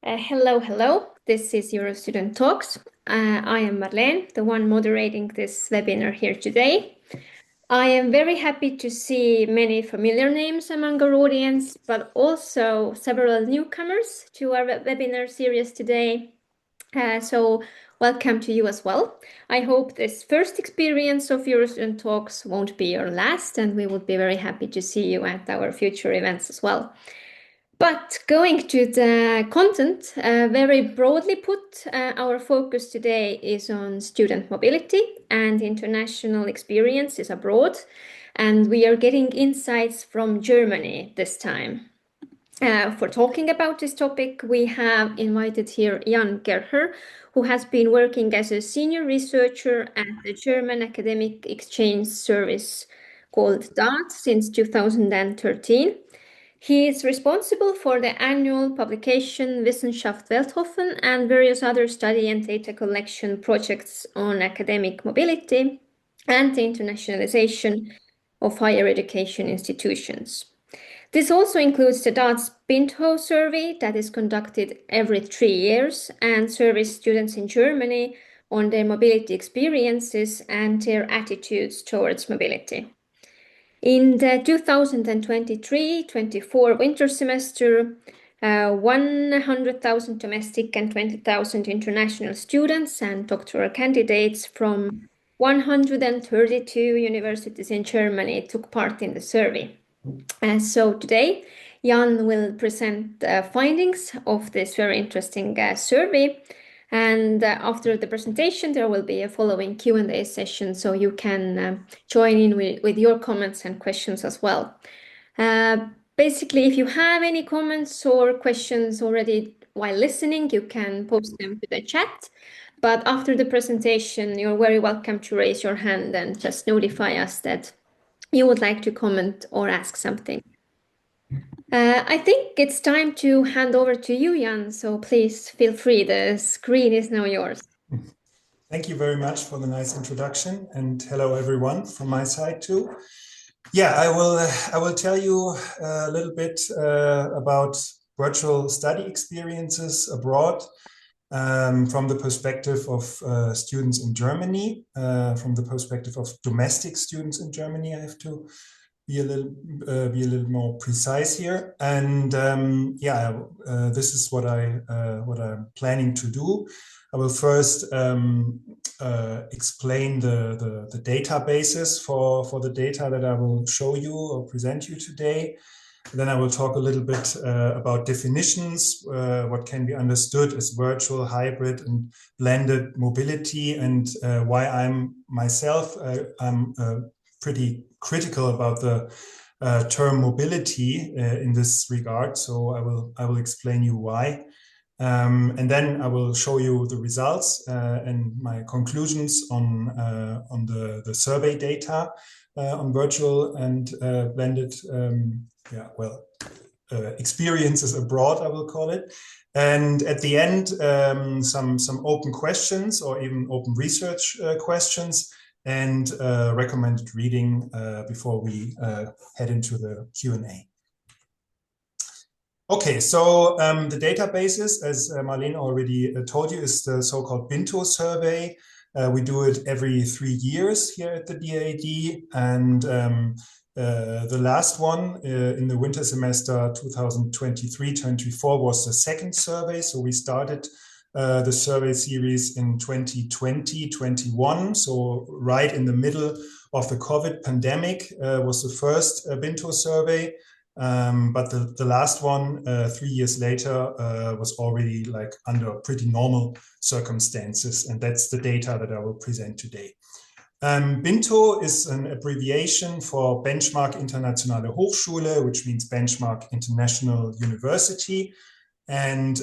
Hello. This is EUROSTUDENT Talks. I am Marlene, the one moderating this webinar here today. I am very happy to see many familiar names among our audience, but also several newcomers to our webinar series today. So welcome to you as well. I hope this first experience of EUROSTUDENT Talks won't be your last, and we would be very happy to see you at our future events as well. But going to the content, very broadly put, our focus today is on student mobility and international experiences abroad. And we are getting insights from Germany this time. For talking about this topic, we have invited here Jan Gerher, who has been working as a senior researcher at the German Academic Exchange Service called DAT since 2013. He is responsible for the annual publication Wissenschaft Welthoffen and various other study and data collection projects on academic mobility and the internationalization of higher education institutions. This also includes the DATS Binto survey that is conducted every 3 years and surveys students in Germany on their mobility experiences and their attitudes towards mobility. In the 2023-24 winter semester, 100,000 domestic and 20,000 international students and doctoral candidates from 132 universities in Germany took part in the survey. So today, Jan will present the findings of this very interesting survey. And after the presentation, there will be a following Q&A session, so you can join in with your comments and questions as well. Basically, if you have any comments or questions already while listening, you can post them to the chat. But after the presentation, you're very welcome to raise your hand and just notify us that you would like to comment or ask something. I think it's time to hand over to you, Jan, so please feel free. The screen is now yours. Thank you very much for the nice introduction, and hello everyone from my side too. Yeah, I will tell you a little bit about virtual study experiences abroad from the perspective of students in Germany, from the perspective of domestic students in Germany. I have to be a little more precise here, and this is what I'm planning to do. I will first explain the databases for the data that I will show you or present you today. Then I will talk a little bit about definitions, what can be understood as virtual, hybrid, and blended mobility, and why I'm pretty critical about the term mobility in this regard. So I will explain you why. And then I will show you the results and my conclusions on the survey data on virtual and blended experiences abroad, I will call it. And at the end, some open questions or even open research questions and recommended reading before we head into the Q&A. Okay, so the databases, as Marlene already told you, is the so-called Binto survey. We do it every 3 years here at the DAAD, and the last one in the winter semester 2023-24 was the second survey. So we started the survey series in 2020-21, so right in the middle of the COVID pandemic was the first Binto survey. But the last one, 3 years later, was already like under pretty normal circumstances, and that's the data that I will present today. Binto is an abbreviation for Benchmark Internationale Hochschule, which means Benchmark International University. And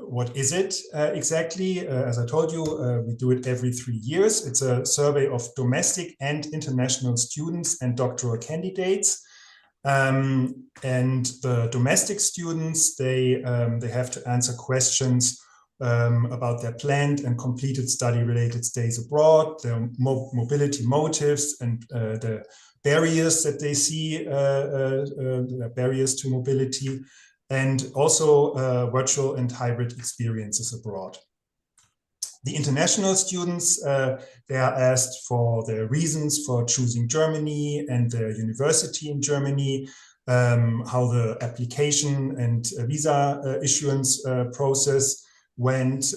what is it exactly? As I told you, we do it every 3 years. It's a survey of domestic and international students and doctoral candidates. And the domestic students, they have to answer questions about their planned and completed study-related stays abroad, their mobility motives, and the barriers that they see, the barriers to mobility, and also virtual and hybrid experiences abroad. The international students, they are asked for their reasons for choosing Germany and their university in Germany, how the application and visa issuance process went,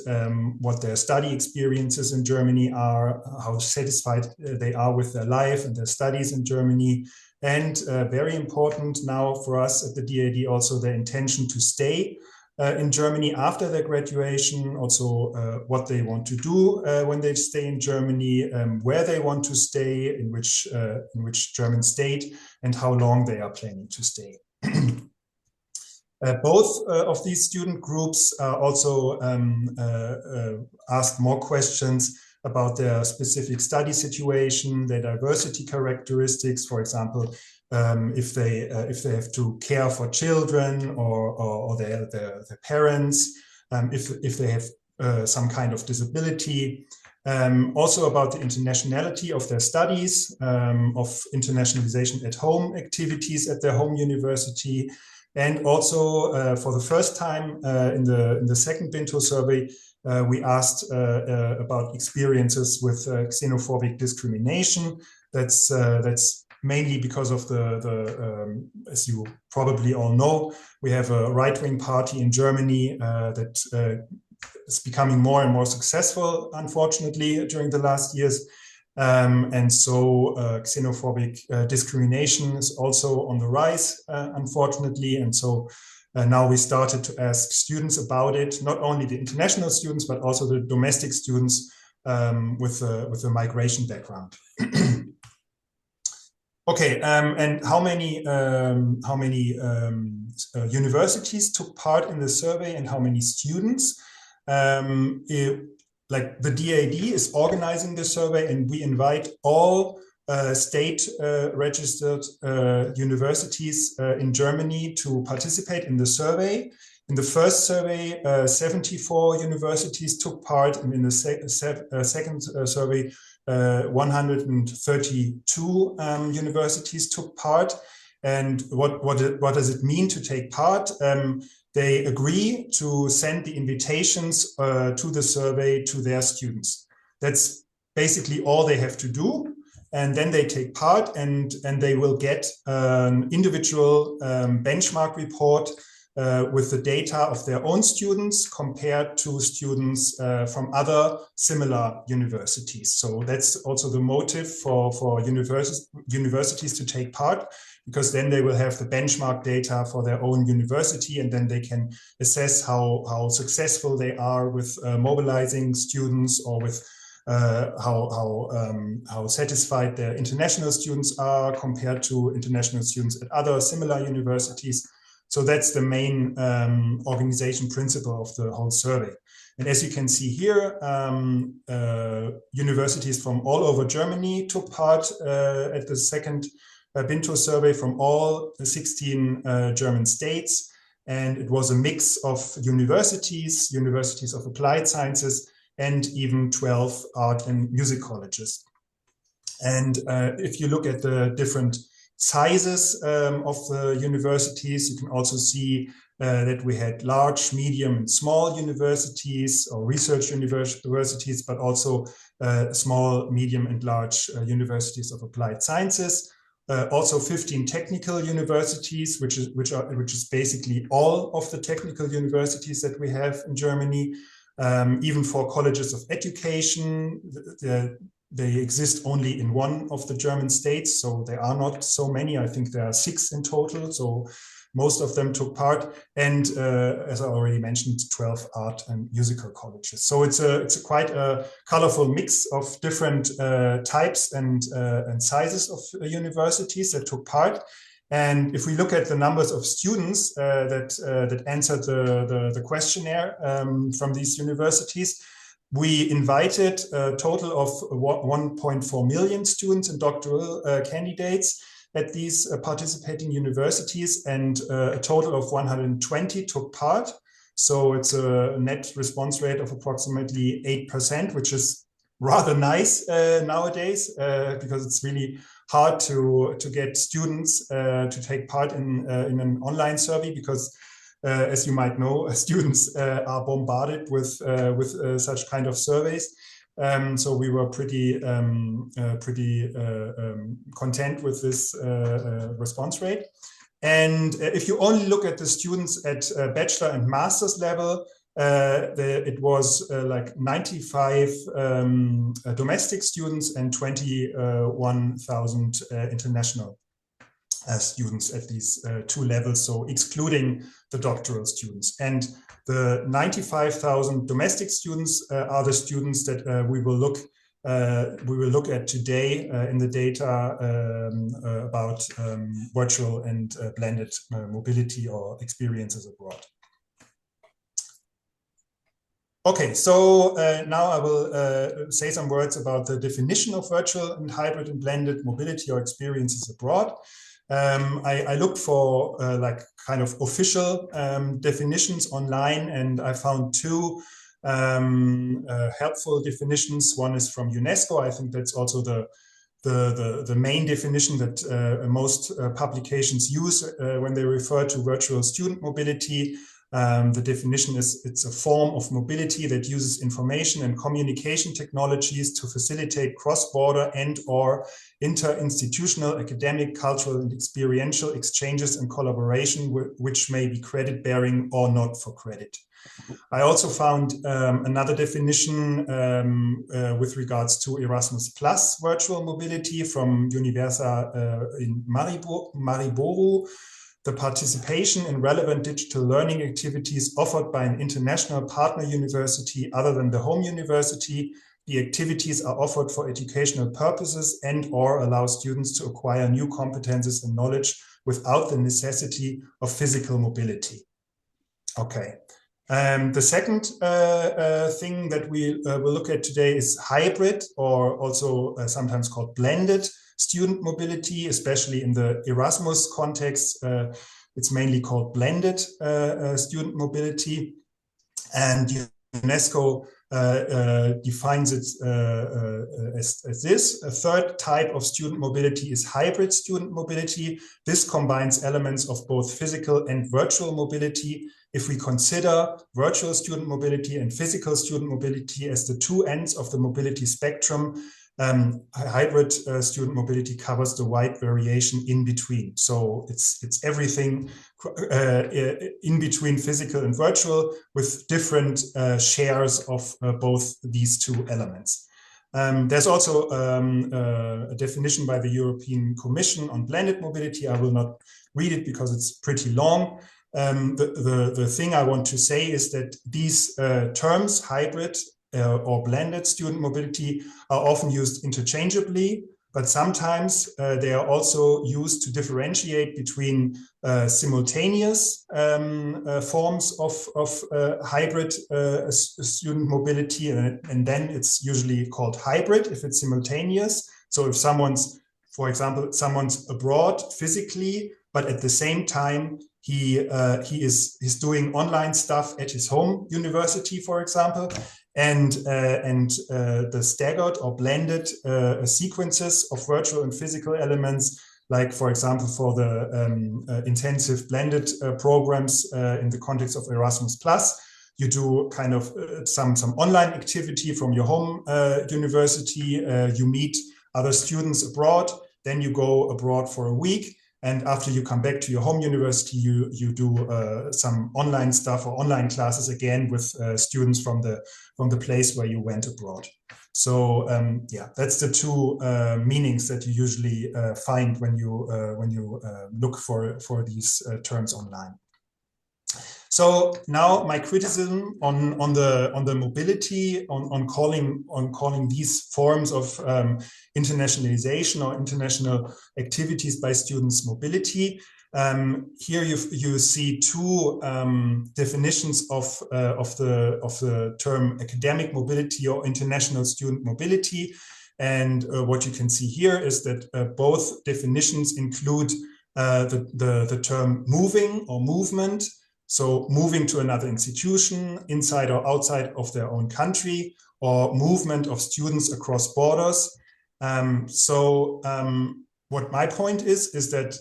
what their study experiences in Germany are, how satisfied they are with their life and their studies in Germany. And very important now for us at the DAD, also their intention to stay in Germany after their graduation, also what they want to do when they stay in Germany, where they want to stay, in which German state, and how long they are planning to stay. Both of these student groups also asked more questions about their specific study situation, their diversity characteristics, for example, if they have to care for children or their parents, if they have some kind of disability. Also about the internationality of their studies, of internationalization at home activities at their home university, and also for the first time in the second BINTO survey, we asked about experiences with xenophobic discrimination. That's mainly because of as you probably all know, we have a right-wing party in Germany that is becoming more and more successful, unfortunately, during the last years. And so xenophobic discrimination is also on the rise, unfortunately. And so now we started to ask students about it, not only the international students, but also the domestic students with a migration background. Okay, and how many universities took part in the survey and how many students? Like the DAD is organizing the survey, and we invite all state registered universities in Germany to participate in the survey. In the first survey, 74 universities took part, and in the second survey, 132 universities took part. And what does it mean to take part? They agree to send the invitations to the survey to their students. That's basically all they have to do. And then they take part, and they will get an individual benchmark report with the data of their own students compared to students from other similar universities. So that's also the motive for universities to take part, because then they will have the benchmark data for their own university, and then they can assess how successful they are with mobilizing students, or with how satisfied their international students are compared to international students at other similar universities. So that's the main organization principle of the whole survey. And as you can see here, universities from all over Germany took part at the second BINTO survey from all the 16 German states. And it was a mix of universities of applied sciences, and even 12 art and music colleges. And if you look at the different sizes of the universities, you can also see that we had large, medium, and small universities, or research universities, but also small, medium, and large universities of applied sciences. Also 15 technical universities, which is basically all of the technical universities that we have in Germany. Even for colleges of education, they exist only in one of the German states, so there are not so many. I think there are 6 in total, so most of them took part. And as I already mentioned, 12 art and musical colleges. So it's quite a colorful mix of different types and sizes of universities that took part. And if we look at the numbers of students that answered the questionnaire from these universities, we invited a total of 1.4 million students and doctoral candidates at these participating universities, and a total of 120 took part. So it's a net response rate of approximately 8%, which is rather nice nowadays, because it's really hard to get students to take part in an online survey, because as you might know, students are bombarded with such kind of surveys. So we were pretty content with this response rate. And if you only look at the students at bachelor and master's level, it was like 95 domestic students and 21,000 international students at these two levels, so excluding the doctoral students. And the 95,000 domestic students are the students that we will look at today in the data about virtual and blended mobility or experiences abroad. Okay, so now I will say some words about the definition of virtual and hybrid and blended mobility or experiences abroad. I looked for like kind of official definitions online, and I found two helpful definitions. One is from UNESCO. I think that's also the main definition that most publications use when they refer to virtual student mobility. The definition is it's a form of mobility that uses information and communication technologies to facilitate cross-border and or inter-institutional, academic, cultural, and experiential exchanges and collaboration, which may be credit-bearing or not for credit. I also found another definition with regards to Erasmus Plus virtual mobility from Universa in Maribor. The participation in relevant digital learning activities offered by an international partner university other than the home university. The activities are offered for educational purposes and or allow students to acquire new competences and knowledge without the necessity of physical mobility. Okay. The second thing that we will look at today is hybrid, or also sometimes called blended student mobility, especially in the Erasmus context. It's mainly called blended student mobility. And UNESCO defines it as this. A third type of student mobility is hybrid student mobility. This combines elements of both physical and virtual mobility. If we consider virtual student mobility and physical student mobility as the two ends of the mobility spectrum, hybrid student mobility covers the wide variation in between. So it's everything in between physical and virtual with different shares of both these two elements. There's also a definition by the European Commission on blended mobility. I will not read it because it's pretty long. The thing I want to say is that these terms, hybrid or blended student mobility, are often used interchangeably, but sometimes they are also used to differentiate between simultaneous forms of hybrid student mobility, and then it's usually called hybrid if it's simultaneous. So if someone's, for example, someone's abroad physically, but at the same time he's doing online stuff at his home university, for example, and the staggered or blended sequences of virtual and physical elements, like for example for the intensive blended programs in the context of Erasmus Plus, you do kind of some online activity from your home university, you meet other students abroad, then you go abroad for a week. And after you come back to your home university, you do some online stuff or online classes again with students from the place where you went abroad. So yeah, that's the two meanings that you usually find when you look for these terms online. So now my criticism on the mobility, on calling these forms of internationalization or international activities by students mobility. Here you see two definitions of the term academic mobility or international student mobility. And what you can see here is that both definitions include the term moving or movement. So moving to another institution inside or outside of their own country, or movement of students across borders. what my point is that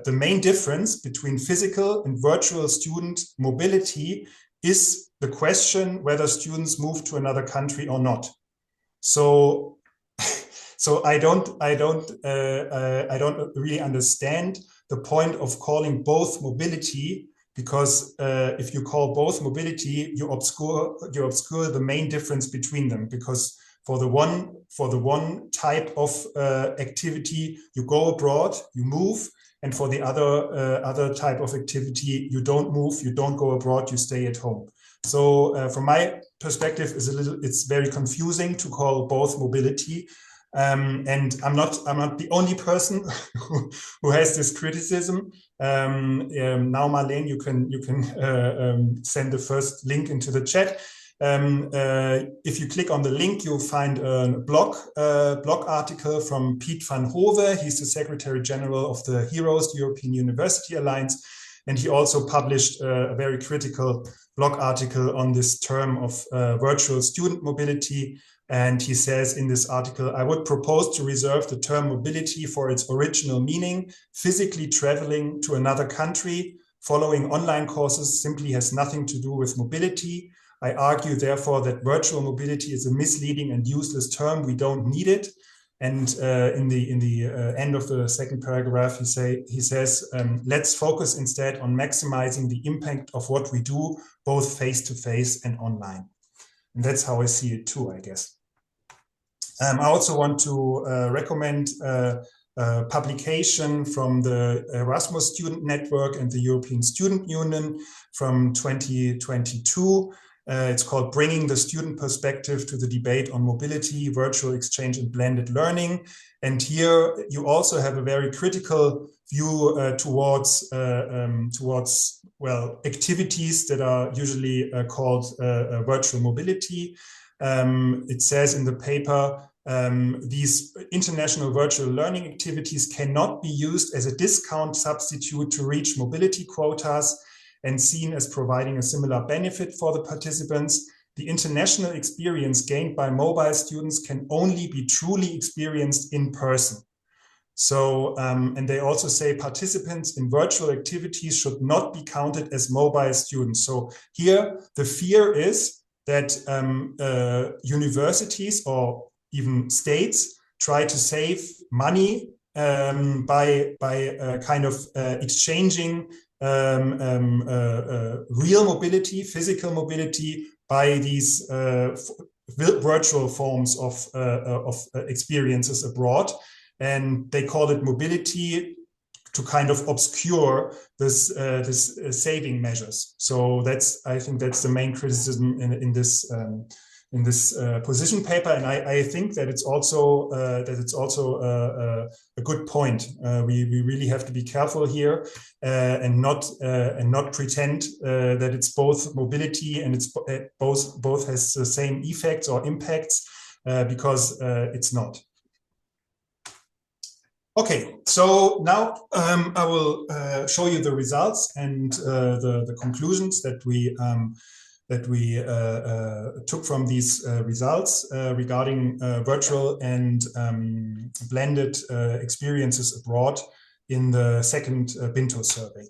the main difference between physical and virtual student mobility is the question whether students move to another country or not. So, so I don't really understand the point of calling both mobility, because if you call both mobility, you obscure the main difference between them, because for the one type of activity, you go abroad, you move, and for the other type of activity, you don't move, you don't go abroad, you stay at home. So from my perspective, it's very confusing to call both mobility. And I'm not the only person who has this criticism. Now, Marlene, you can send the first link into the chat. If you click on the link, you'll find a blog article from Piet van Hove. He's the Secretary General of the HEROES, the European University Alliance, and he also published a very critical blog article on this term of virtual student mobility. And he says in this article, I would propose to reserve the term mobility for its original meaning. Physically traveling to another country following online courses simply has nothing to do with mobility. I argue, therefore, that virtual mobility is a misleading and useless term. We don't need it. And in the end of the second paragraph, he says, let's focus instead on maximizing the impact of what we do, both face-to-face and online. And that's how I see it too, I guess. I also want to recommend a publication from the Erasmus Student Network and the European Student Union from 2022. It's called Bringing the Student Perspective to the Debate on Mobility, Virtual Exchange and Blended Learning. And here you also have a very critical view towards activities that are usually called virtual mobility. It says in the paper, these international virtual learning activities cannot be used as a discount substitute to reach mobility quotas and seen as providing a similar benefit for the participants. The international experience gained by mobile students can only be truly experienced in person. So, and they also say participants in virtual activities should not be counted as mobile students. So here, the fear is that universities or even states try to save money by kind of exchanging real mobility, physical mobility, by these virtual forms of experiences abroad, and they call it mobility to kind of obscure this saving measures. So I think that's the main criticism in this position paper, and I think that it's also a good point. We really have to be careful here and not pretend that it's both mobility and it's both has the same effects or impacts, because it's not. Okay, so now I will show you the results and the conclusions that we took from these results regarding virtual and blended experiences abroad in the second BINTO survey.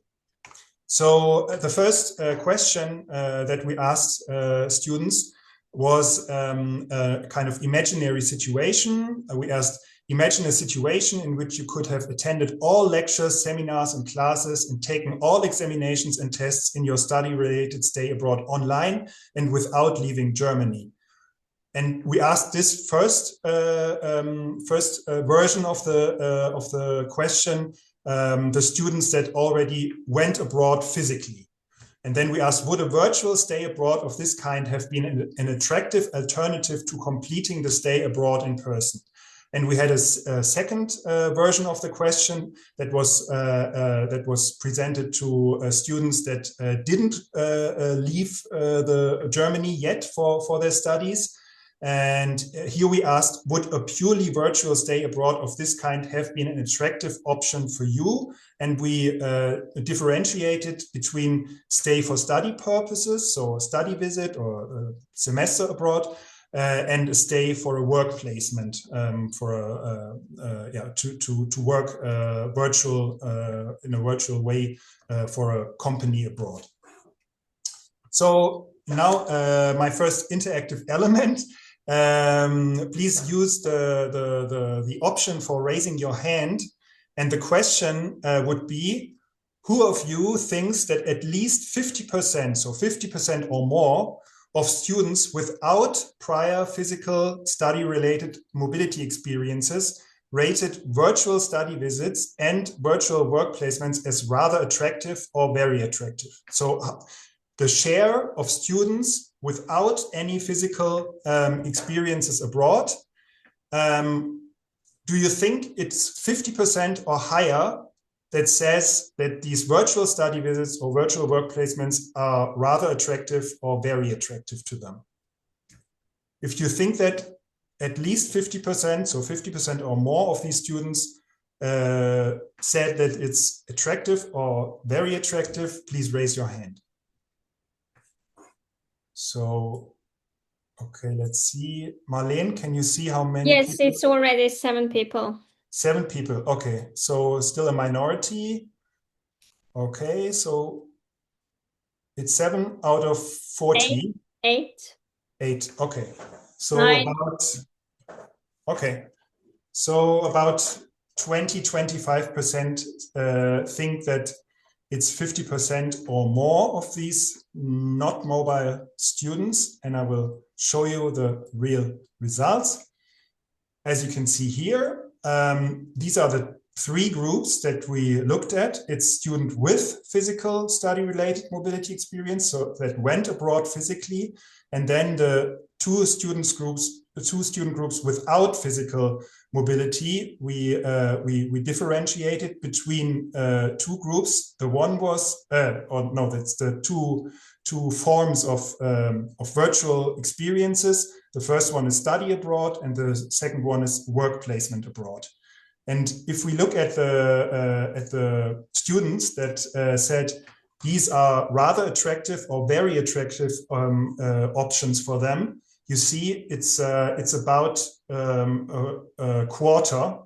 So the first question that we asked students was a kind of imaginary situation. We asked, imagine a situation in which you could have attended all lectures, seminars, and classes and taken all examinations and tests in your study-related stay abroad online and without leaving Germany. And we asked this first version of the question, the students that already went abroad physically. And then we asked, would a virtual stay abroad of this kind have been an attractive alternative to completing the stay abroad in person? And we had a second version of the question that was presented to students that didn't leave Germany yet for their studies. And here we asked, would a purely virtual stay abroad of this kind have been an attractive option for you? And we differentiated between stay for study purposes, so a study visit or a semester abroad, and a stay for a work placement to work virtual in a virtual way for a company abroad. So now my first interactive element. Please use the option for raising your hand, and the question would be, who of you thinks that at least 50%, so 50% or more, of students without prior physical study-related mobility experiences rated virtual study visits and virtual work placements as rather attractive or very attractive? So the share of students without any physical experiences abroad, do you think it's 50% or higher that says that these virtual study visits or virtual work placements are rather attractive or very attractive to them? If you think that at least 50%, so 50% or more of these students said that it's attractive or very attractive, please raise your hand. So, okay, let's see. Marlene, can you see how many? Yes, people? It's already 7 people. 7 people, okay. So still a minority. Okay, so it's 7 out of 40. 8. 8, okay. So 9. about 20-25% think that it's 50% or more of these not mobile students, and I will show you the real results. As you can see here, these are the 3 groups that we looked at. It's student with physical study-related mobility experience, so that went abroad physically, and then the two student groups without physical mobility. We differentiated between 2 groups. The one was, that's the two forms of virtual experiences. The first one is study abroad, and the second one is work placement abroad. And if we look at the students that said these are rather attractive or very attractive options for them, you see it's about a quarter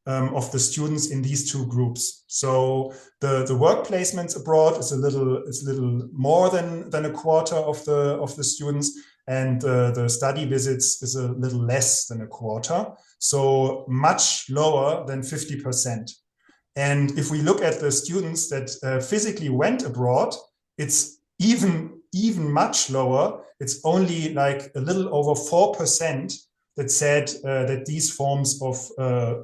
of the students in these 2 groups. So the work placements abroad is a little more than a quarter of the students, and the study visits is a little less than a quarter. So much lower than 50%. And if we look at the students that physically went abroad, it's even much lower. It's only like a little over 4% that said that these forms of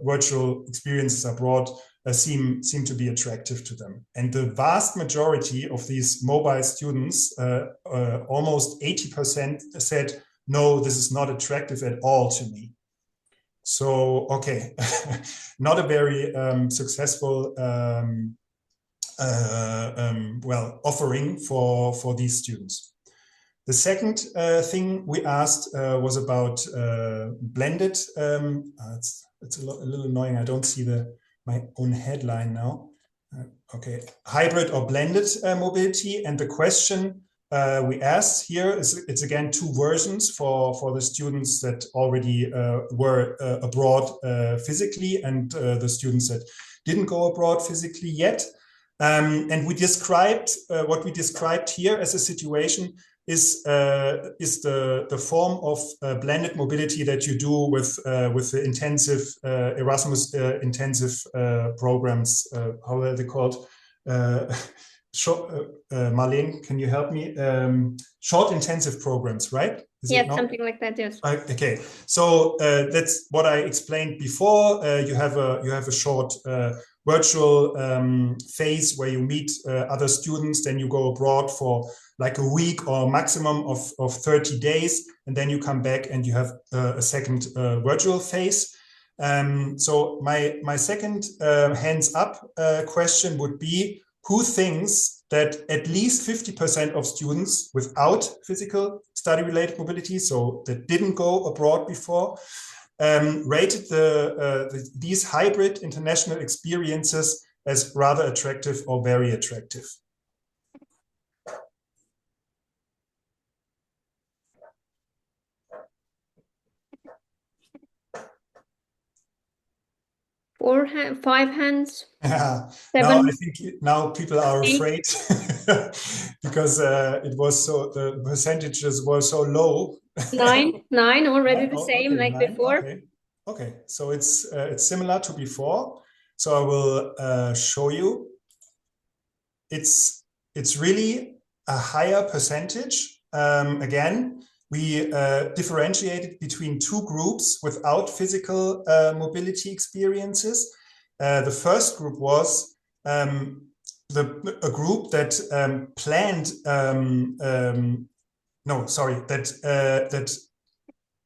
virtual experiences abroad seem to be attractive to them. And the vast majority of these mobile students, almost 80%, said, no, this is not attractive at all to me. So, okay, not a very successful offering for these students. The second thing we asked was about blended. It's a little annoying. I don't see my own headline now. Okay, hybrid or blended mobility. And the question we asked here is, it's again 2 versions for the students that already were abroad physically, and the students that didn't go abroad physically yet. And we described what we described here as a situation is the form of blended mobility that you do with the intensive Erasmus intensive programs. How are they called? Marlene, can you help me? Short intensive programs, right? Yes, something like that. Yes. Okay, so that's what I explained before. You have a short virtual phase where you meet other students, then you go abroad for like a week or maximum of 30 days, and then you come back and you have a second virtual phase. So my second hands up question would be, who thinks that at least 50% of students without physical study-related mobility, so that didn't go abroad before, rated these hybrid international experiences as rather attractive or very attractive? 5 hands, Yeah. Now 7, I think now people are 8, afraid because it was so the percentages were so low. 9, 9 already Nine? the Oh, same okay, like nine. before. Okay, okay. So it's similar to before. So I will show you. It's really a higher percentage. Again, we differentiated between two groups without physical mobility experiences. The first group was a group that planned. No, sorry, that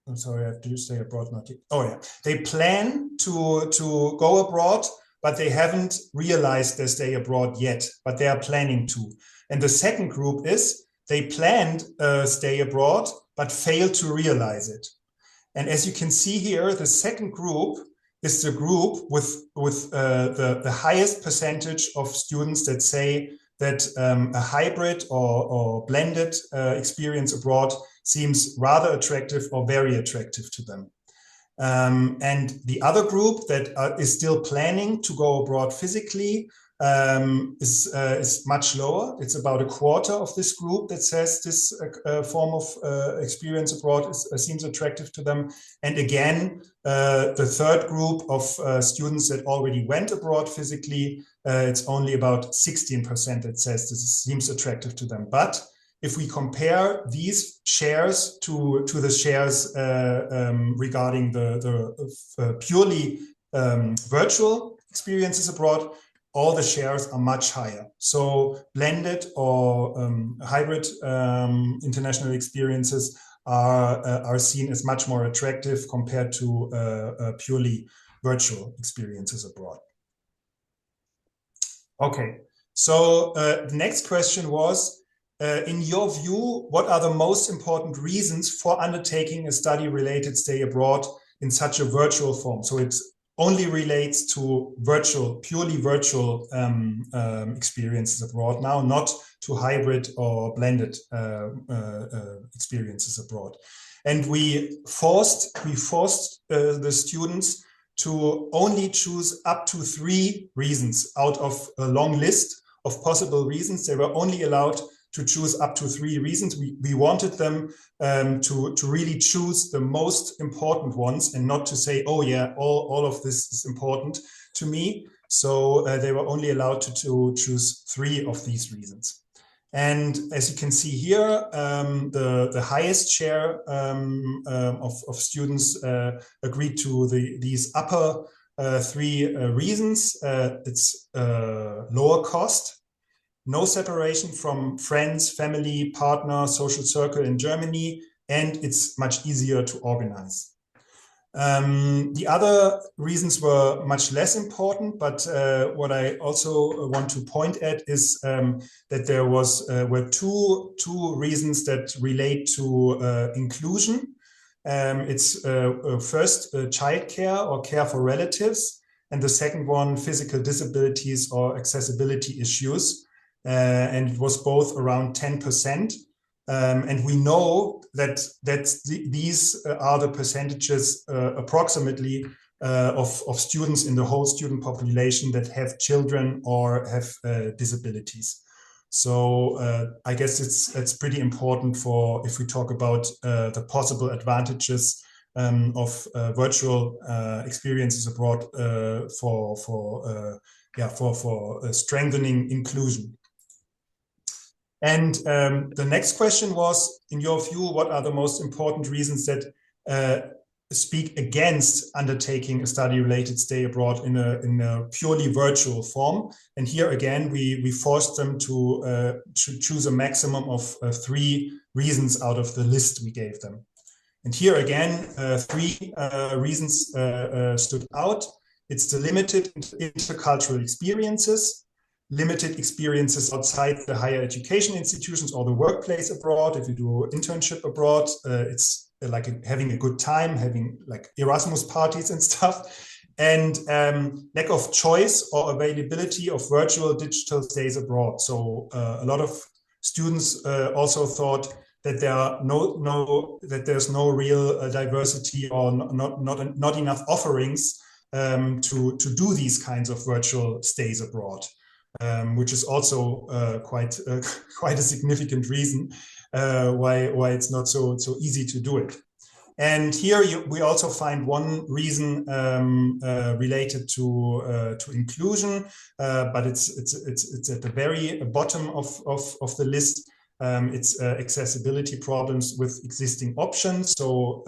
I'm sorry, I have to stay abroad. Not yet. Oh yeah, they plan to go abroad, but they haven't realized their stay abroad yet. But they are planning to. And the second group is they planned stay abroad, but failed to realize it. And as you can see here, the second group is the group with the highest percentage of students that say that a hybrid or blended experience abroad seems rather attractive or very attractive to them. And the other group that is still planning to go abroad physically is much lower. It's about a quarter of this group that says this form of experience abroad seems attractive to them. And again, the third group of students that already went abroad physically, it's only about 16% that says this seems attractive to them. But if we compare these shares to the shares regarding the purely virtual experiences abroad, all the shares are much higher. So blended or hybrid international experiences are seen as much more attractive compared to purely virtual experiences abroad. Okay, so the next question was, in your view, what are the most important reasons for undertaking a study-related stay abroad in such a virtual form? So it only relates to purely virtual experiences abroad now, not to hybrid or blended experiences abroad. And we forced the students to only choose up to 3 reasons out of a long list of possible reasons. They were only allowed to choose up to 3 reasons. We wanted them to really choose the most important ones and not to say, oh yeah, all of this is important to me. So they were only allowed to choose 3 of these reasons. And as you can see here, the highest share of students agreed to these upper 3 reasons. It's lower cost, no separation from friends, family, partner, social circle in Germany, and it's much easier to organize. The other reasons were much less important, but what I also want to point at is that there were two reasons that relate to inclusion. It's first childcare or care for relatives, and the second one physical disabilities or accessibility issues. And it was both around 10%. And we know that these are the percentages approximately of students in the whole student population that have children or have disabilities. So I guess it's pretty important for if we talk about the possible advantages of virtual experiences abroad for strengthening inclusion. And the next question was, in your view, what are the most important reasons that speak against undertaking a study-related stay abroad in a purely virtual form? And here again, we forced them to choose a maximum of 3 reasons out of the list we gave them. And here again, 3 reasons stood out. It's the limited intercultural experiences, limited experiences outside the higher education institutions or the workplace abroad. If you do internship abroad, it's like having a good time, having like Erasmus parties and stuff. And lack of choice or availability of virtual digital stays abroad. So a lot of students also thought that there's no real diversity or not enough offerings to do these kinds of virtual stays abroad, which is also quite a significant reason why it's not so easy to do it. And here we also find one reason related to inclusion, but it's at the very bottom of the list. It's accessibility problems with existing options. So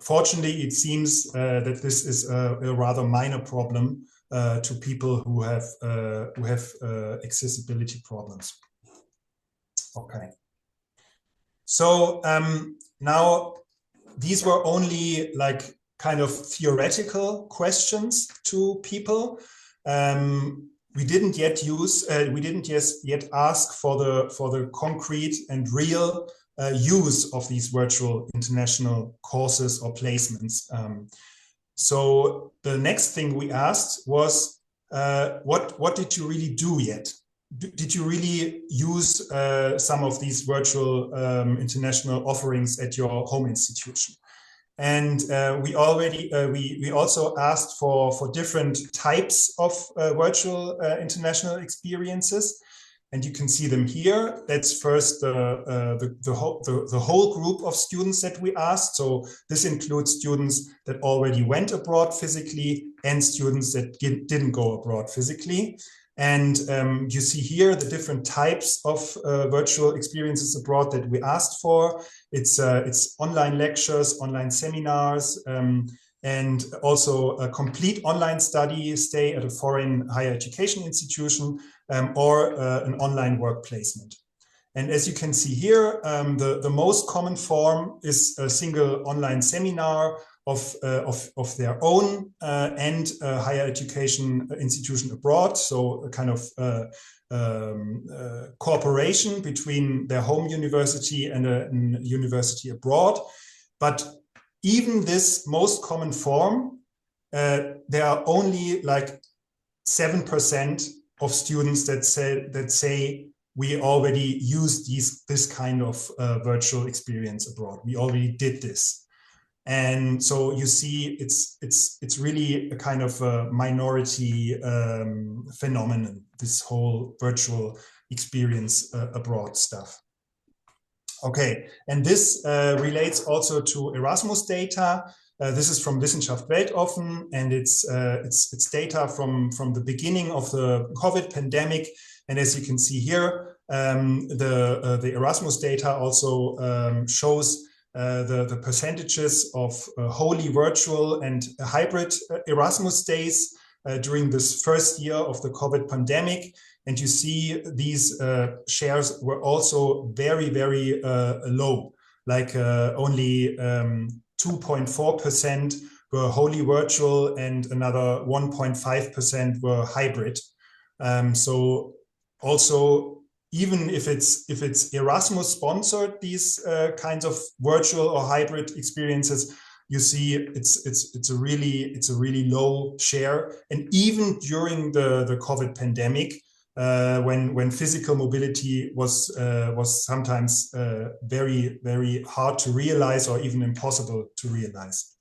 fortunately, it seems that this is a rather minor problem to people who have accessibility problems. Okay. So now these were only like kind of theoretical questions to people. We didn't yet ask for the concrete and real use of these virtual international courses or placements. So the next thing we asked was, what did you really do yet? Did you really use some of these virtual international offerings at your home institution? And we also asked for different types of virtual international experiences, and you can see them here. That's first the whole group of students that we asked. So this includes students that already went abroad physically and students that didn't go abroad physically. And you see here the different types of virtual experiences abroad that we asked for. It's online lectures, online seminars, and also a complete online study stay at a foreign higher education institution, or an online work placement. And as you can see here, the most common form is a single online seminar of their own and a higher education institution abroad. So a kind of cooperation between their home university and a university abroad. But even this most common form, there are only like 7% of students that say we already used this kind of virtual experience abroad. We already did this. And so you see, it's really a kind of a minority phenomenon, this whole virtual experience abroad stuff. Okay, and this relates also to Erasmus data. This is from Wissenschaft Weltoffen, and it's data from the beginning of the COVID pandemic. And as you can see here, the Erasmus data also shows the percentages of wholly virtual and hybrid Erasmus days during this first year of the COVID pandemic. And you see these shares were also very, very low, like only 2.4% were wholly virtual and another 1.5% were hybrid. So also, even if it's Erasmus sponsored, these kinds of virtual or hybrid experiences, you see it's a really low share. And even during the COVID pandemic, when physical mobility was sometimes very, very hard to realize or even impossible to realize.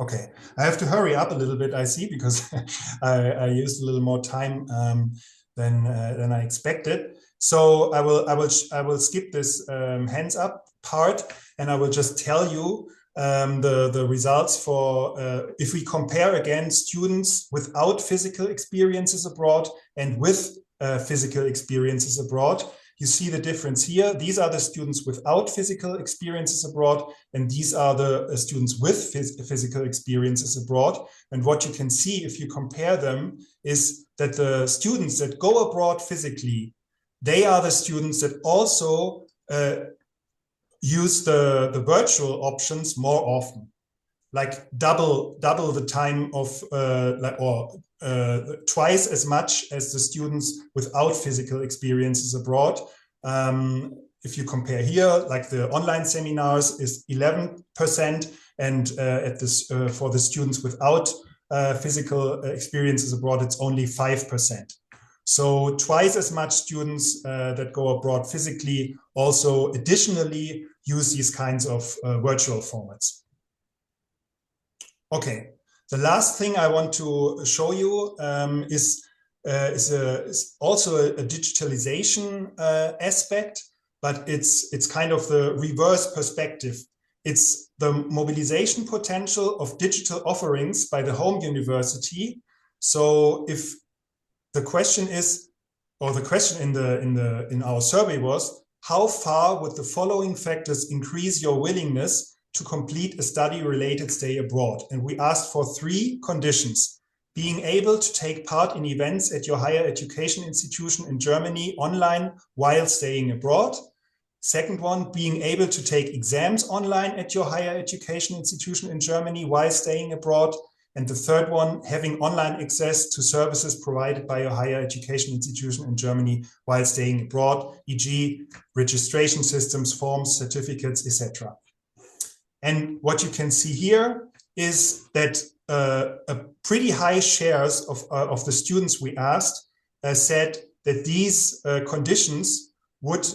Okay, I have to hurry up a little bit, I see, because I used a little more time than I expected. So I will skip this hands up part, and I will just tell you the results for if we compare again students without physical experiences abroad and with physical experiences abroad. You see the difference here. These are the students without physical experiences abroad, and these are the students with physical experiences abroad. And what you can see if you compare them is that the students that go abroad physically, they are the students that also use the virtual options more often, like double the time of twice as much as the students without physical experiences abroad. If you compare here, like the online seminars is 11%, and for the students without physical experiences abroad, it's only 5%. So twice as much students that go abroad physically also additionally use these kinds of virtual formats. Okay, The last thing I want to show you is also a digitalization aspect, but it's kind of the reverse perspective. It's the mobilization potential of digital offerings by the home university. So if the question is, or the question in our survey was, how far would the following factors increase your willingness to complete a study-related stay abroad? And we asked for 3 conditions: being able to take part in events at your higher education institution in Germany online while staying abroad. Second one, being able to take exams online at your higher education institution in Germany while staying abroad. And the third one, having online access to services provided by your higher education institution in Germany while staying abroad, e.g. registration systems, forms, certificates, etc. And what you can see here is that a pretty high shares of the students we asked said that these conditions would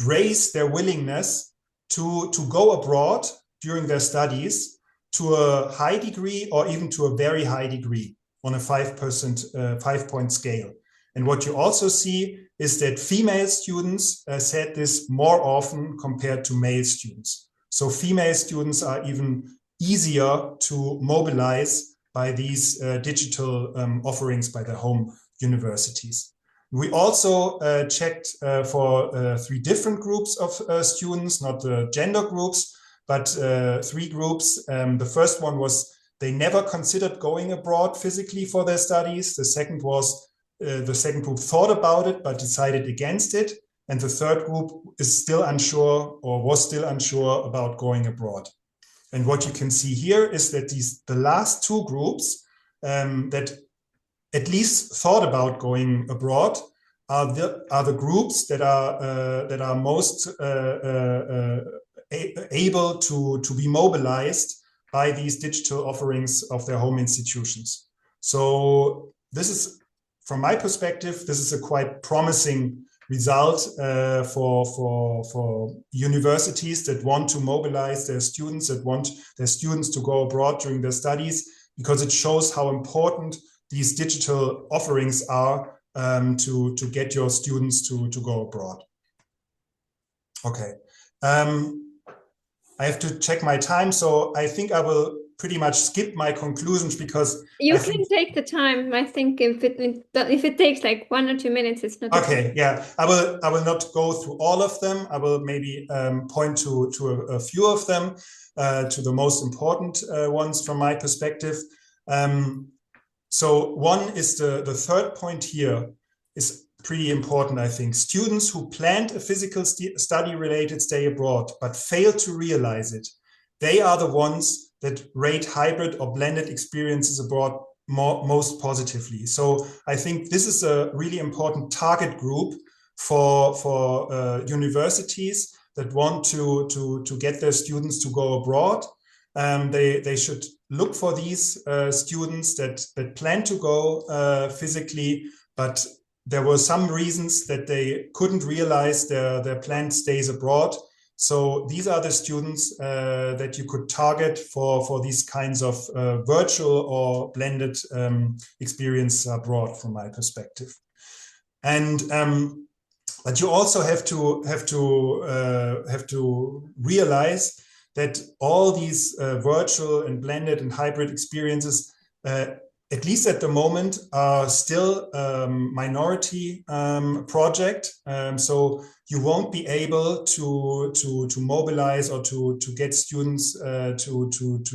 raise their willingness to go abroad during their studies to a high degree or even to a very high degree on a 5-point scale. And what you also see is that female students said this more often compared to male students. So female students are even easier to mobilize by these digital offerings by the home universities. We also checked for 3 different groups of students, not the gender groups, but 3 groups. The first one was they never considered going abroad physically for their studies. The second group thought about it but decided against it. And the third group is still unsure or was still unsure about going abroad. And what you can see here is that the last 2 groups that at least thought about going abroad are the groups that are most able to be mobilized by these digital offerings of their home institutions. So this is, from my perspective, this is a quite promising result for universities that want to mobilize their students, that want their students to go abroad during their studies, because it shows how important these digital offerings are to get your students to go abroad. Okay. I have to check my time, so I think I will pretty much skip my conclusions because you can take the time. I think if it takes like 1 or 2 minutes, it's not okay. Yeah, I will not go through all of them. I will maybe point to a few of them, to the most important ones from my perspective. So one is the third point here is pretty important, I think. Students who planned a physical study-related stay abroad but failed to realize it, they are the ones that rate hybrid or blended experiences abroad most positively. So I think this is a really important target group for universities that want to get their students to go abroad. They should look for these students that plan to go physically, but there were some reasons that they couldn't realize their planned stays abroad. So these are the students that you could target for these kinds of virtual or blended experience abroad, from my perspective. And but you also have to realize that all these virtual and blended and hybrid experiences, at least at the moment, are still minority project. So you won't be able to mobilize or to get students to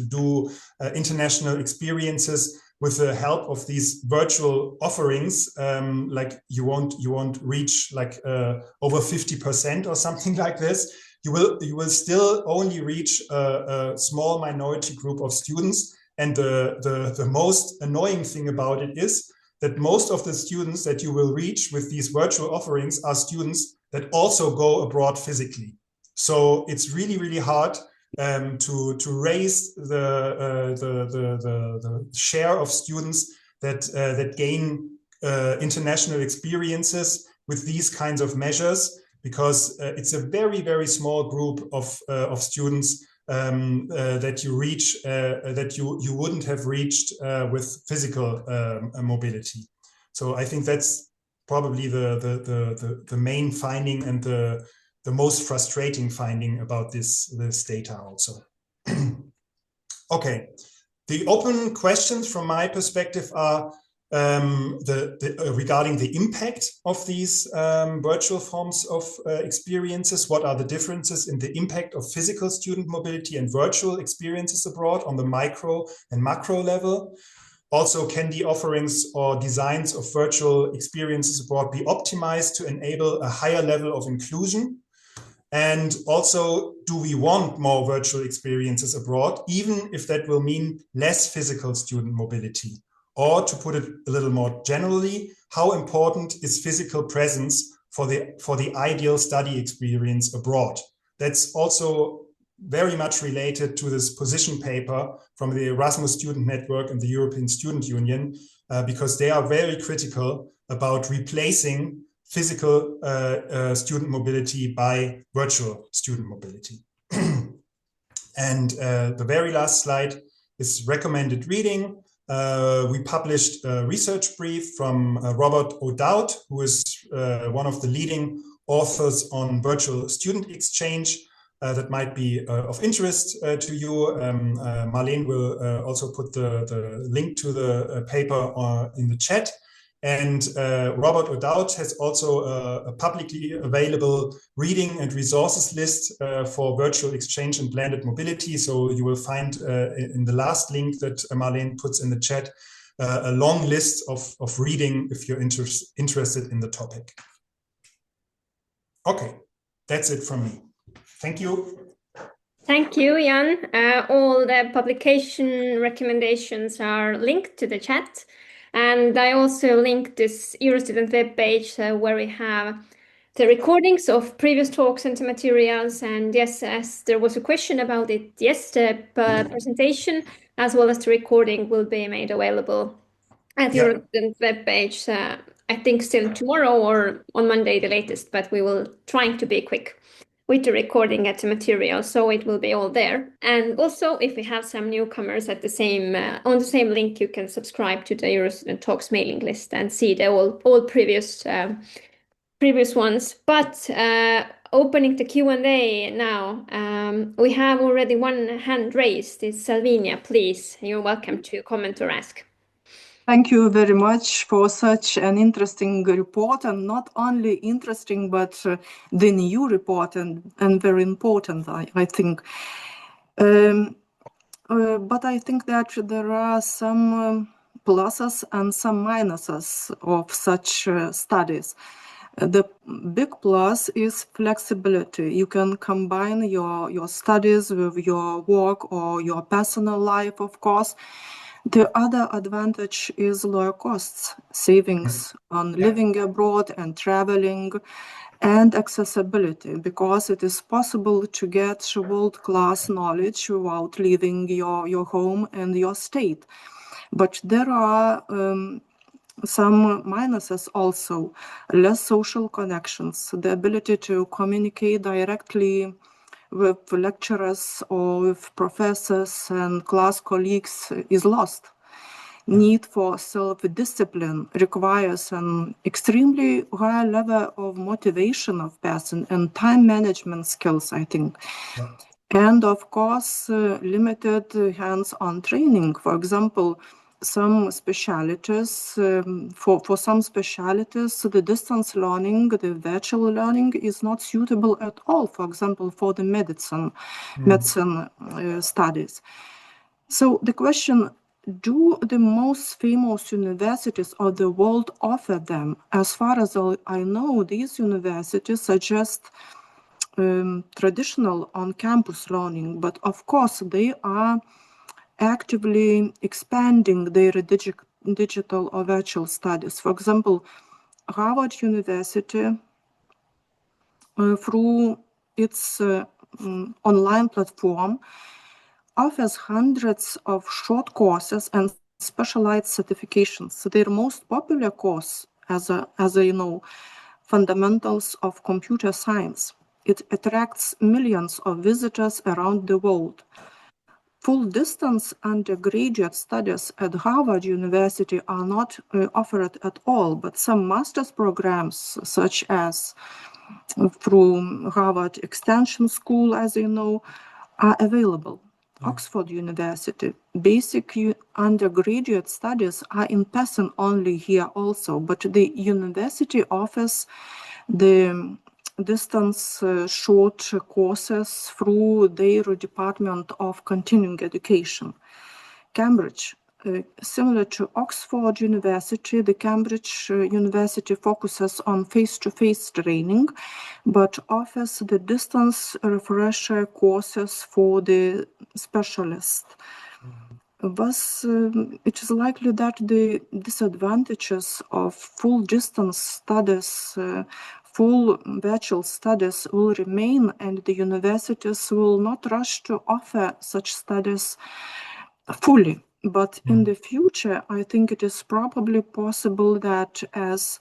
do international experiences with the help of these virtual offerings. Like you won't reach like over 50% or something like this. You will still only reach a small minority group of students. And the most annoying thing about it is that most of the students that you will reach with these virtual offerings are students that also go abroad physically. So it's really, really hard to raise the share of students that gain international experiences with these kinds of measures, because it's a very, very small group of students that you reach that you wouldn't have reached with physical mobility. So I think that's probably the main finding and the most frustrating finding about this data also. Okay, the open questions from my perspective are regarding the impact of these virtual forms of experiences. What are the differences in the impact of physical student mobility and virtual experiences abroad on the micro and macro level? Also, can the offerings or designs of virtual experiences abroad be optimized to enable a higher level of inclusion? And also, do we want more virtual experiences abroad, even if that will mean less physical student mobility? Or to put it a little more generally, how important is physical presence for the ideal study experience abroad? That's also very much related to this position paper from the Erasmus Student Network and the European Student Union, because they are very critical about replacing physical student mobility by virtual student mobility. And the very last slide is recommended reading. We published a research brief from Robert O'Dowd, who is one of the leading authors on virtual student exchange. That might be of interest to you. Marlene will also put the link to the paper in the chat. And Robert O'Dowd has also a publicly available reading and resources list for virtual exchange and blended mobility. So you will find in the last link that Marlene puts in the chat a long list of reading if you're interested in the topic. Okay, that's it from me. Thank you. Thank you, Jan. All the publication recommendations are linked to the chat. And I also linked this EUROSTUDENT webpage where we have the recordings of previous talks and materials. And yes, as there was a question about it, yes, the presentation as well as the recording will be made available at EUROSTUDENT webpage. I think still tomorrow or on Monday the latest, but we will trying to be quick with the recording at the material, so it will be all there. And also, if we have some newcomers at the same on the same link, you can subscribe to the EUROSTUDENT Talks mailing list and see the all previous ones. But opening the Q&A now, we have already one hand raised. It's Salvinia. Please, you're welcome to comment or ask. Thank you very much for such an interesting report, and not only interesting, but the new report and very important, I think. But I think that there are some pluses and some minuses of such studies. The big plus is flexibility. You can combine your studies with your work or your personal life, of course. The other advantage is lower costs, savings on living abroad and traveling, and accessibility, because it is possible to get world-class knowledge without leaving your home and your state. But there are some minuses also: less social connections, the ability to communicate directly with lecturers or with professors and class colleagues is lost. Need for self-discipline requires an extremely high level of motivation of person and time management skills, I think. And of course, limited hands-on training. For example, some specialities, for some specialities, the distance learning, the virtual learning is not suitable at all, for example, for the medicine studies. So the question, do the most famous universities of the world offer them? As far as I know, these universities suggest traditional on-campus learning, but of course they are actively expanding their digital or virtual studies. For example, Harvard University, through its online platform, offers hundreds of short courses and specialized certifications. So their most popular course, as you know, Fundamentals of Computer Science. It attracts millions of visitors around the world. Full distance undergraduate studies at Harvard University are not offered at all, but some master's programs, such as through Harvard Extension School, as you know, are available. Oxford University, basic undergraduate studies are in person only here also, but the university offers the distance short courses through their Department of Continuing Education. Cambridge, similar to Oxford University, the Cambridge University focuses on face-to-face training, but offers the distance refresher courses for the specialist. Thus, it is likely that the disadvantages of full distance studies, full virtual studies will remain, and the universities will not rush to offer such studies fully. But in the future, I think it is probably possible that as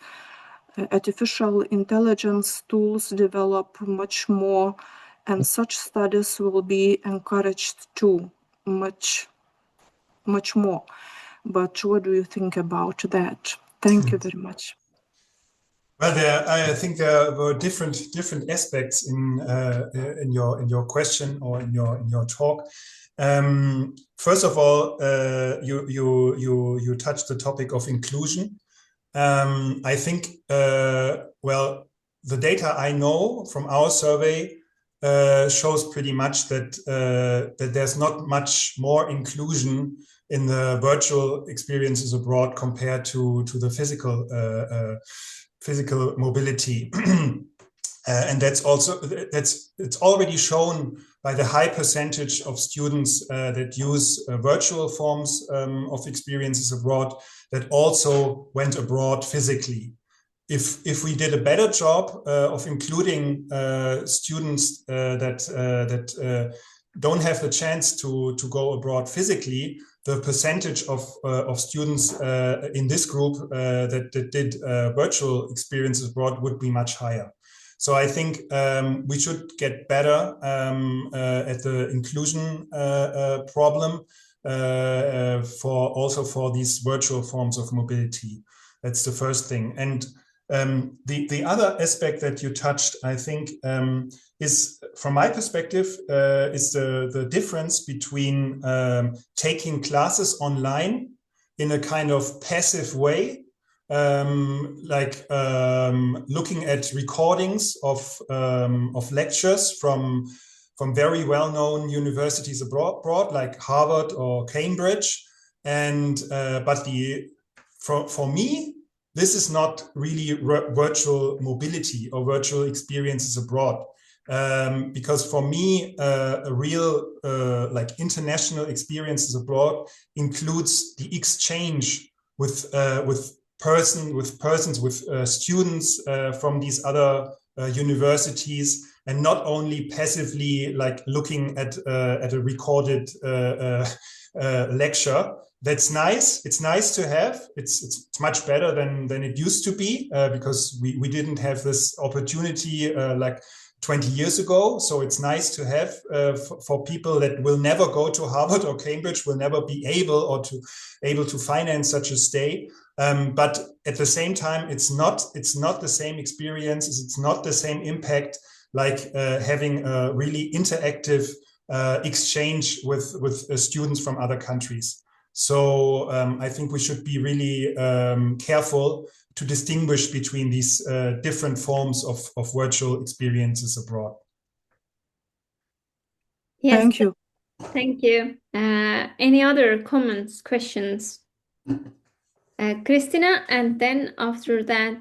artificial intelligence tools develop much more, and such studies will be encouraged too, much more. But what do you think about that? Thank you very much. Well, I think there were different aspects in your question or in your talk. First of all, you touched the topic of inclusion. I think well, the data I know from our survey shows pretty much that that there's not much more inclusion in the virtual experiences abroad compared to the physical mobility. And that's also it's already shown by the high percentage of students that use virtual forms of experiences abroad that also went abroad physically. If we did a better job of including students that don't have the chance to go abroad physically, the percentage of students in this group that did virtual experiences abroad would be much higher. So I think we should get better at the inclusion problem for these virtual forms of mobility. That's the first thing. And the other aspect that you touched, I think, is, from my perspective, is the difference between taking classes online in a kind of passive way, like looking at recordings of lectures from very well-known universities abroad, like Harvard or Cambridge, and but for me, this is not really virtual mobility or virtual experiences abroad, because for me, a real like international experiences abroad includes the exchange with students from these other universities, and not only passively like looking at a recorded lecture. That's nice. It's nice to have. It's much better than it used to be, because we didn't have this opportunity like 20 years ago. So it's nice to have for people that will never go to Harvard or Cambridge, will never be able to finance such a stay. But at the same time, it's not the same experiences. It's not the same impact like having a really interactive exchange with students from other countries. So I think we should be really careful to distinguish between these different forms of virtual experiences abroad. Yes, Thank you. Thank you. Any other comments, questions? Christina, and then after that,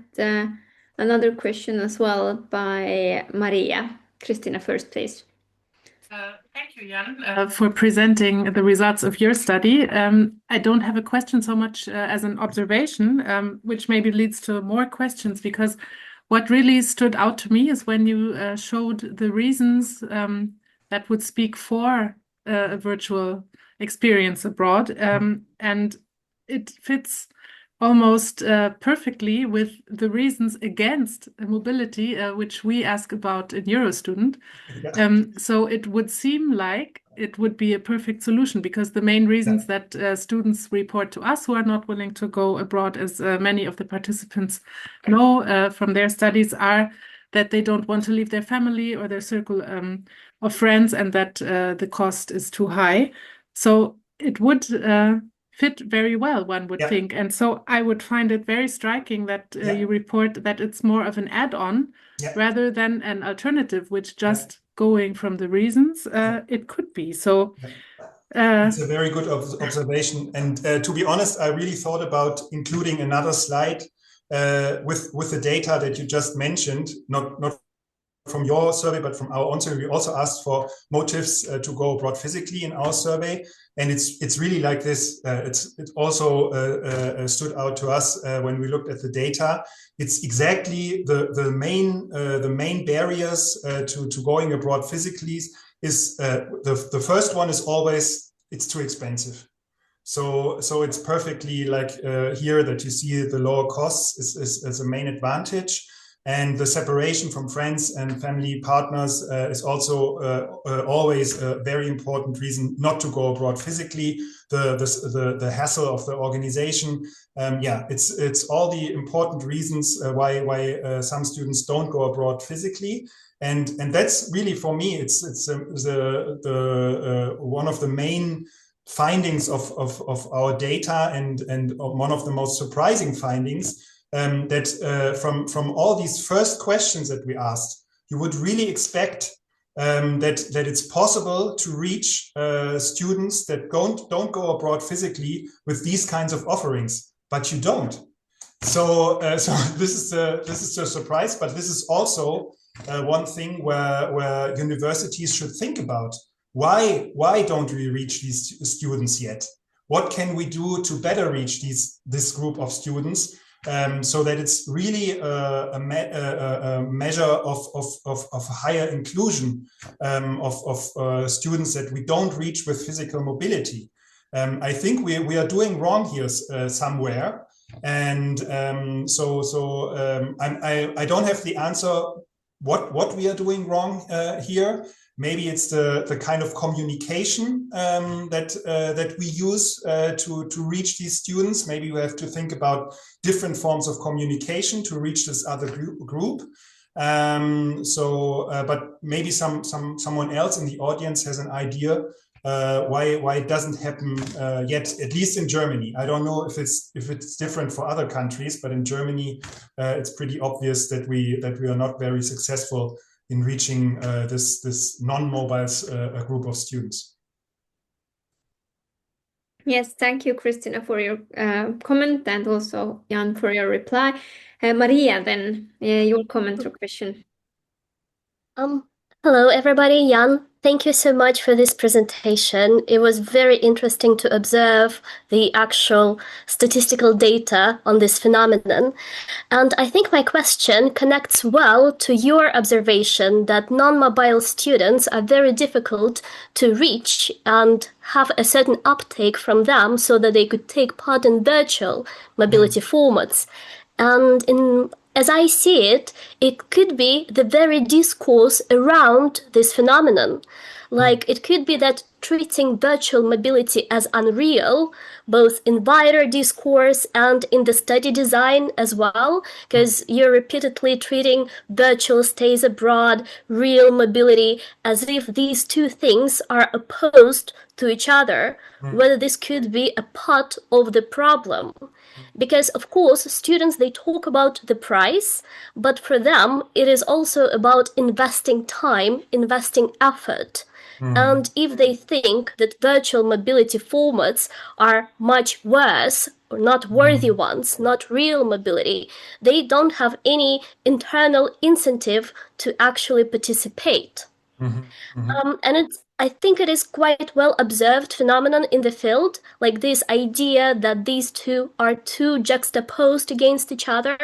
another question as well by Maria. Christina first, please. Thank you, Jan, for presenting the results of your study. I don't have a question so much as an observation, which maybe leads to more questions, because what really stood out to me is when you showed the reasons that would speak for a virtual experience abroad. And it fits almost perfectly with the reasons against mobility, which we ask about in EUROSTUDENT. Yeah. So it would seem like it would be a perfect solution, because the main reasons that students report to us who are not willing to go abroad, as many of the participants know from their studies, are that they don't want to leave their family or their circle of friends, and that the cost is too high. So it would fit very well, one would think. And so I would find it very striking that you report that it's more of an add-on rather than an alternative, which just going from the reasons it could be. So it's a very good observation. And to be honest, I really thought about including another slide with the data that you just mentioned, not from your survey, but from our own survey. We also asked for motives to go abroad physically in our survey. And it's really like this. It also stood out to us when we looked at the data. It's exactly the main barriers to going abroad physically is the first one is always it's too expensive. So it's perfectly like here that you see the lower costs is a main advantage. And the separation from friends and family partners is also always a very important reason not to go abroad physically. The hassle of the organization, it's all the important reasons why some students don't go abroad physically. And that's really, for me, it's the one of the main findings of our data, and one of the most surprising findings. That from all these first questions that we asked, you would really expect that it's possible to reach students that don't go abroad physically with these kinds of offerings, but you don't. So this is a surprise, but this is also one thing where universities should think about. Why don't we reach these students yet? What can we do to better reach this group of students? So that it's really a measure of higher inclusion of students that we don't reach with physical mobility. I think we are doing wrong here somewhere, and I don't have the answer what we are doing wrong here. Maybe it's the kind of communication that we use to reach these students. Maybe we have to think about different forms of communication to reach this other group. But maybe someone else in the audience has an idea why it doesn't happen yet, at least in Germany. I don't know if it's different for other countries, but in Germany, it's pretty obvious that we are not very successful in reaching this non-mobiles group of students. Yes, thank you, Christina, for your comment, and also Jan for your reply. Maria, then your comment or question. Hello, everybody. Jan, thank you so much for this presentation. It was very interesting to observe the actual statistical data on this phenomenon. And I think my question connects well to your observation that non-mobile students are very difficult to reach and have a certain uptake from them so that they could take part in virtual mobility formats. And as I see it, it could be the very discourse around this phenomenon. Like, it could be that treating virtual mobility as unreal, both in wider discourse and in the study design as well, because you're repeatedly treating virtual stays abroad, real mobility, as if these two things are opposed to each other, whether this could be a part of the problem. Because, of course, students, they talk about the price, but for them, it is also about investing time, investing effort. And if they think that virtual mobility formats are much worse, or not worthy ones, not real mobility, they don't have any internal incentive to actually participate. And I think it is quite well observed phenomenon in the field, like this idea that these two are too juxtaposed against each other.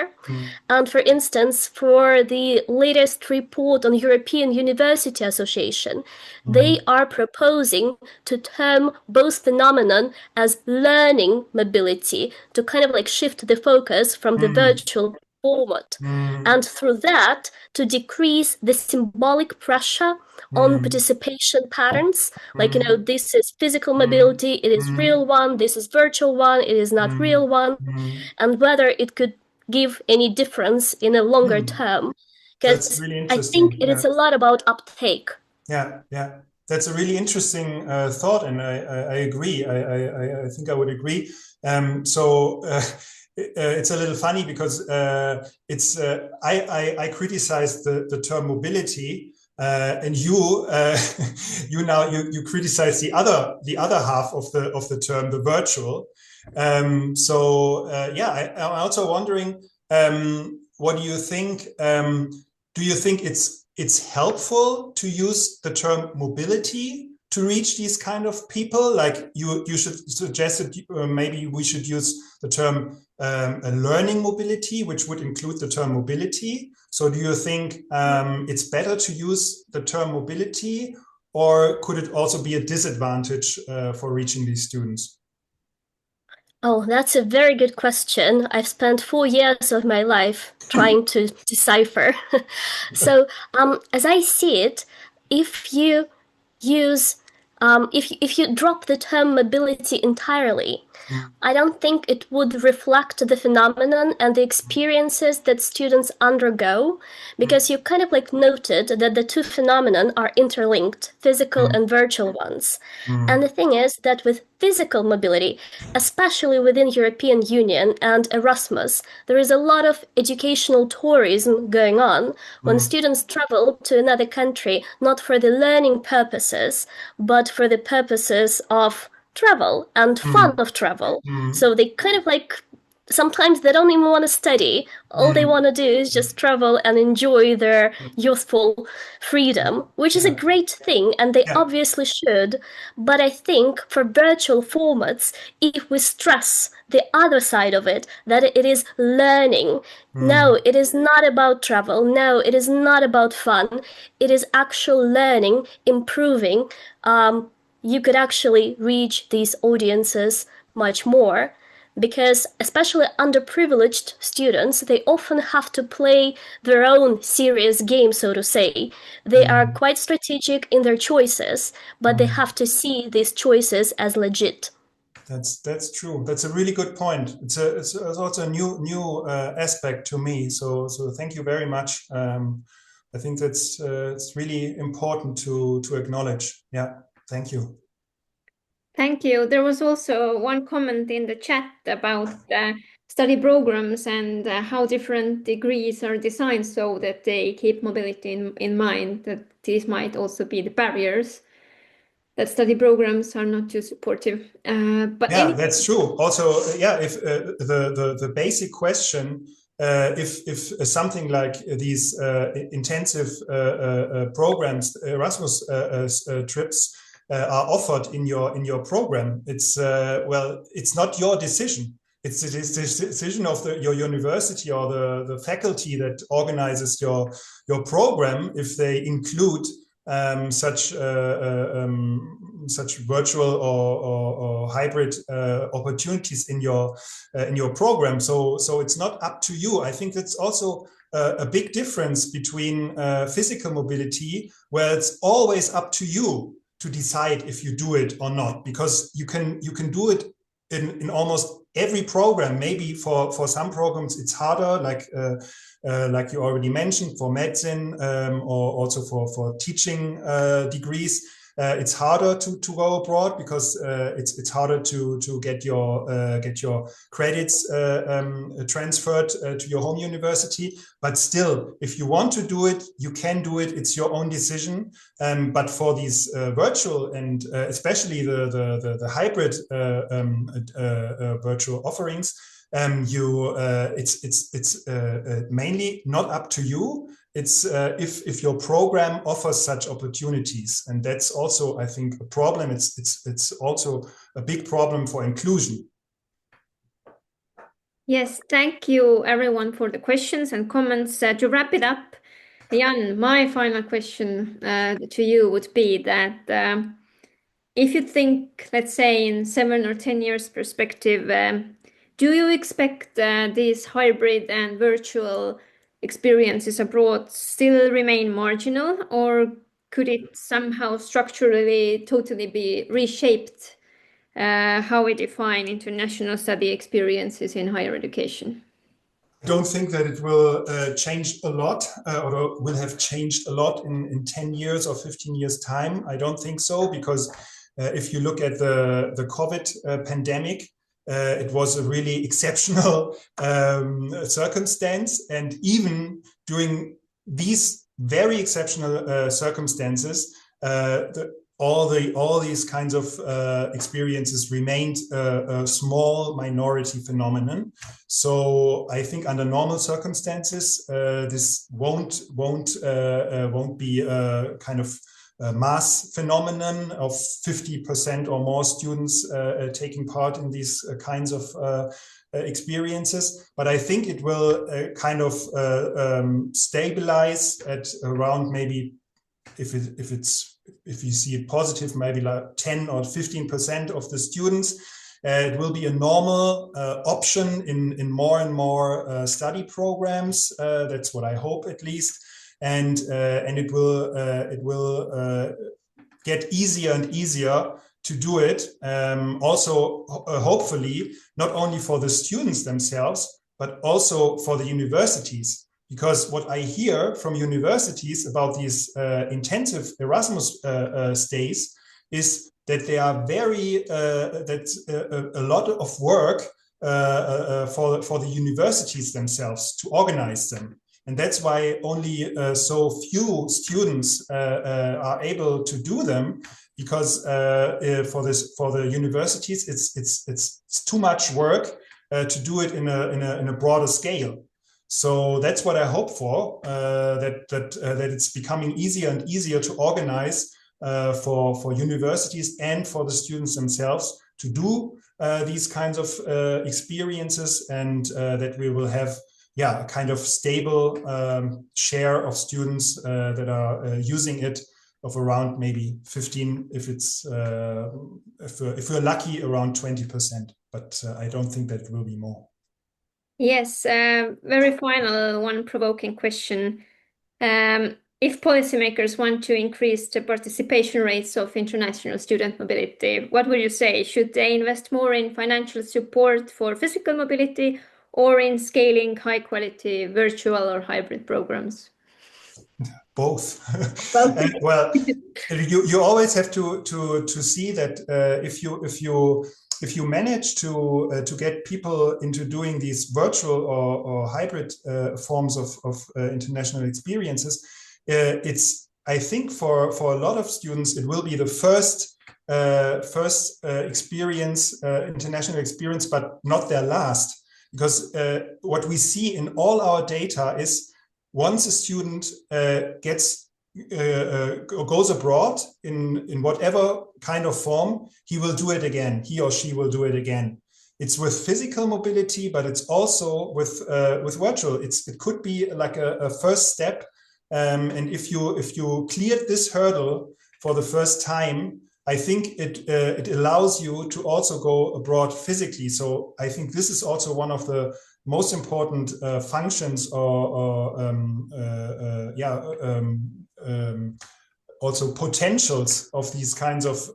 And for instance, for the latest report on European University Association, they are proposing to term both phenomenon as learning mobility, to kind of like shift the focus from the virtual forward. And through that, to decrease the symbolic pressure on participation patterns. Like, this is physical mobility, it is real one, this is virtual one, it is not real one, and whether it could give any difference in a longer term. That's Because really I interesting. think it is a lot about uptake. Yeah, yeah. That's a really interesting thought, and I agree. I think I would agree. It's a little funny because I criticize the term mobility, and you you criticize the other half of the term, the virtual. Yeah, I'm also wondering, what do you think? Do you think it's helpful to use the term mobility to reach these kind of people? Like you should suggest that maybe we should use the term a learning mobility, which would include the term mobility. So do you think it's better to use the term mobility, or could it also be a disadvantage for reaching these students? Oh, that's a very good question. I've spent 4 years of my life trying to decipher. So, as I see it, if you use, if you drop the term mobility entirely, I don't think it would reflect the phenomenon and the experiences that students undergo, because you kind of like noted that the two phenomenon are interlinked, physical and virtual ones. And the thing is that with physical mobility, especially within European Union and Erasmus, there is a lot of educational tourism going on when students travel to another country, not for the learning purposes, but for the purposes of travel and fun of travel. So they kind of like, sometimes they don't even want to study. All they want to do is just travel and enjoy their youthful freedom, which is a great thing, and they obviously should. But I think for virtual formats, if we stress the other side of it, that it is learning. No, it is not about travel. No, it is not about fun. It is actual learning, improving. You could actually reach these audiences much more, because especially underprivileged students, they often have to play their own serious game, so to say. They are quite strategic in their choices, but they have to see these choices as legit. That's true. That's a really good point. It's also a new aspect to me. So thank you very much. I think that's it's really important to acknowledge. Yeah. Thank you. Thank you. There was also one comment in the chat about study programs and how different degrees are designed so that they keep mobility in mind, that these might also be the barriers, that study programs are not too supportive. But yeah, that's true. Also, yeah, if the basic question, if something like these intensive programs, Erasmus trips, are offered in your program, it's well, it's not your decision. It's the decision of your university or the faculty that organizes your program, if they include such virtual or hybrid opportunities in your program. So it's not up to you. I think that's also a big difference between physical mobility, where it's always up to you to decide if you do it or not, because you can do it in almost every program. Maybe for some programs it's harder, like you already mentioned, for medicine or also for teaching degrees. It's harder to go abroad because it's harder to get your credits transferred to your home university. But still, if you want to do it, you can do it. It's your own decision. But for these virtual and especially the hybrid virtual offerings, it's mainly not up to you. it's if your program offers such opportunities, and that's also, I think, a problem. It's also a big problem for inclusion. Yes, thank you everyone for the questions and comments. To wrap it up, Jan, my final question to you would be that if you think, let's say, in 7 or 10 years perspective, do you expect these hybrid and virtual experiences abroad still remain marginal, or could it somehow structurally totally be reshaped how we define international study experiences in higher education? I don't think that it will change a lot or will have changed a lot in 10 years or 15 years time. I don't think so, because if you look at the COVID pandemic, it was a really exceptional circumstance. And even during these very exceptional circumstances, all these kinds of experiences remained a small minority phenomenon. So I think under normal circumstances, this won't be a kind of a mass phenomenon of 50% or more students taking part in these kinds of experiences. But I think it will kind of stabilize at around, maybe if you see it positive, maybe like 10 or 15% of the students. It will be a normal option in more and more study programs. That's what I hope, at least. And it will get easier and easier to do it. Also, hopefully, not only for the students themselves, but also for the universities. Because what I hear from universities about these intensive Erasmus stays is that they are a lot of work for the universities themselves to organize them. And that's why only so few students are able to do them, because for the universities, it's too much work to do it in a broader scale. So that's what I hope for, that it's becoming easier and easier to organize for universities and for the students themselves to do these kinds of experiences, and that we will have a kind of stable share of students that are using it, of around maybe 15, if we're lucky, around 20%. But I don't think that it will be more. Yes, very final one provoking question. If policymakers want to increase the participation rates of international student mobility, what would you say? Should they invest more in financial support for physical mobility, or in scaling high-quality virtual or hybrid programs? Both. And, well, you always have to see that if you manage to get people into doing these virtual or hybrid forms of international experiences, I think for a lot of students it will be the first experience, international experience, but not their last. Because what we see in all our data is, once a student goes abroad in whatever kind of form, he will do it again. He or she will do it again. It's with physical mobility, but it's also with virtual. It could be like a first step, and if you cleared this hurdle for the first time, I think it allows you to also go abroad physically. So I think this is also one of the most important functions, also potentials of these kinds of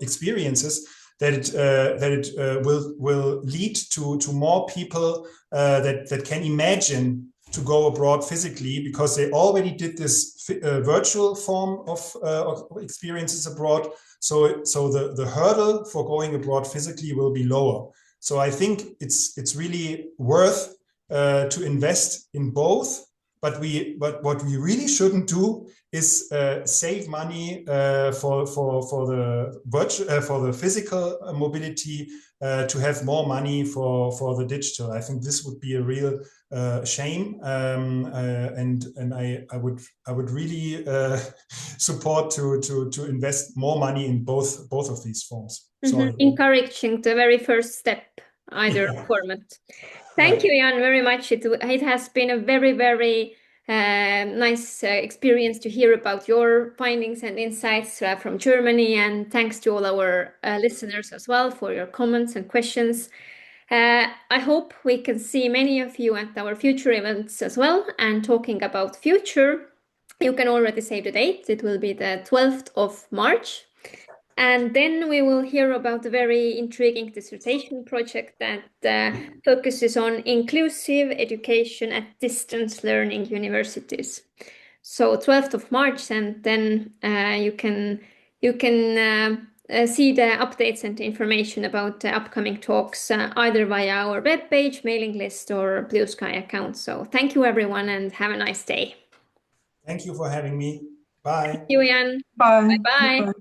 experiences, that it will lead to more people that can imagine to go abroad physically, because they already did this virtual form of experiences abroad. So the hurdle for going abroad physically will be lower. So I think it's really worth to invest in both, but what we really shouldn't do is save money for the physical mobility to have more money for the digital. I think this would be a real shame, and I would really support to invest more money in both of these forms. Encouraging the very first step, either format. Thank you, Jan, very much. It has been a very, very nice experience to hear about your findings and insights from Germany, and thanks to all our listeners as well for your comments and questions. I hope we can see many of you at our future events as well. And talking about future, you can already save the date. It will be the 12th of March. And then we will hear about a very intriguing dissertation project that focuses on inclusive education at distance learning universities. So 12th of March, and then you can see the updates and information about the upcoming talks either via our webpage, mailing list, or Blue Sky account. So thank you, everyone, and have a nice day. Thank you for having me. Bye. Thank you, Jan. Bye. Bye-bye.